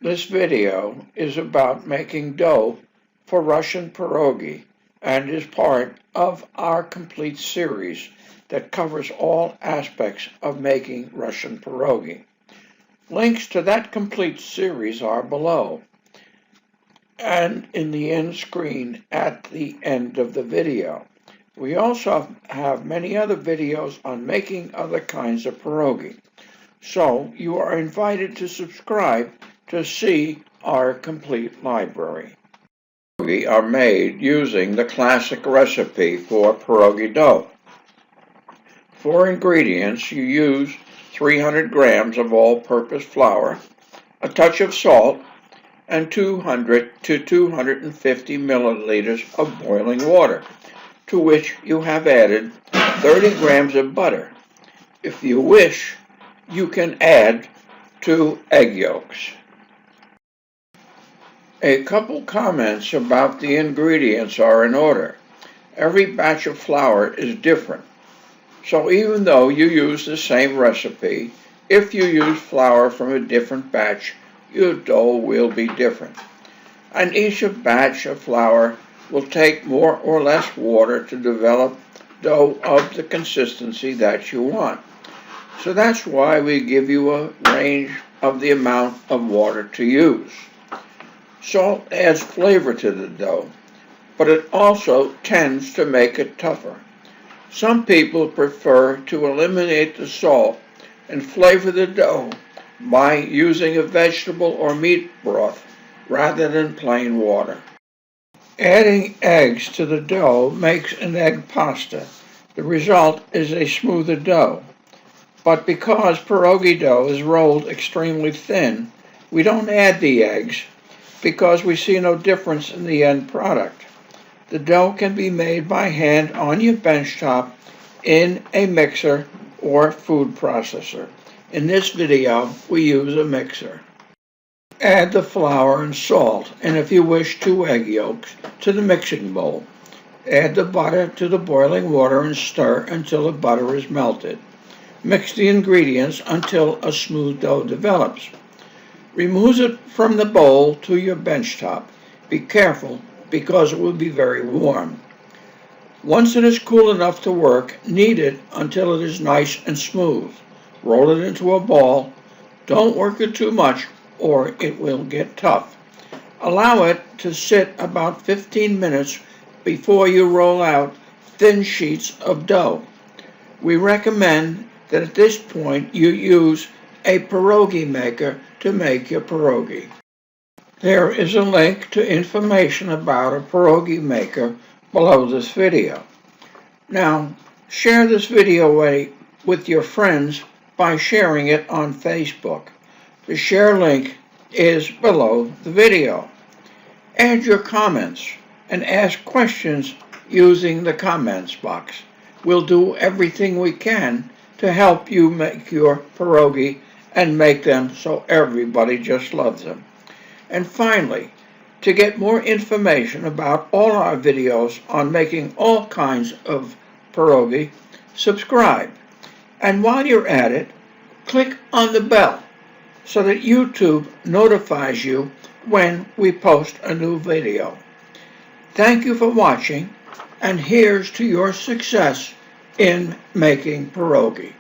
This video is about making dough for Russian pierogi and is part of our complete series that covers all aspects of making Russian pierogi. Links to that complete series are below and in the end screen at the end of the video. We also have many other videos on making other kinds of pierogi, so you are invited to subscribe to see our complete library. Pierogi are made using the classic recipe for pierogi dough. For ingredients, you use 300 grams of all-purpose flour, a touch of salt, and 200 to 250 milliliters of boiling water, to which you have added 30 grams of butter. If you wish, you can add 2 egg yolks. A couple comments about the ingredients are in order. Every batch of flour is different, so even though you use the same recipe, if you use flour from a different batch, your dough will be different. And each batch of flour will take more or less water to develop dough of the consistency that you want. So that's why we give you a range of the amount of water to use. Salt adds flavor to the dough, but it also tends to make it tougher. Some people prefer to eliminate the salt and flavor the dough by using a vegetable or meat broth rather than plain water. Adding eggs to the dough makes an egg pasta. The result is a smoother dough. But because pierogi dough is rolled extremely thin, we don't add the eggs because we see no difference in the end product. The dough can be made by hand on your bench top in a mixer or food processor. In this video, we use a mixer. Add the flour and salt, and if you wish 2 egg yolks, to the mixing bowl. Add the butter to the boiling water and stir until the butter is melted. Mix the ingredients until a smooth dough develops. Remove it from the bowl to your bench top. Be careful because it will be very warm. Once it is cool enough to work, knead it until it is nice and smooth. Roll it into a ball. Don't work it too much or it will get tough. Allow it to sit about 15 minutes before you roll out thin sheets of dough. We recommend that at this point you use a pierogi maker to make your pierogi. There is a link to information about a pierogi maker below this video. Now, share this video with your friends by sharing it on Facebook. The share link is below the video. Add your comments and ask questions using the comments box. We'll do everything we can to help you make your pierogi and make them so everybody just loves them. And finally, to get more information about all our videos on making all kinds of pierogi, subscribe. And while you're at it, click on the bell so that YouTube notifies you when we post a new video. Thank you for watching, and here's to your success in making pierogi.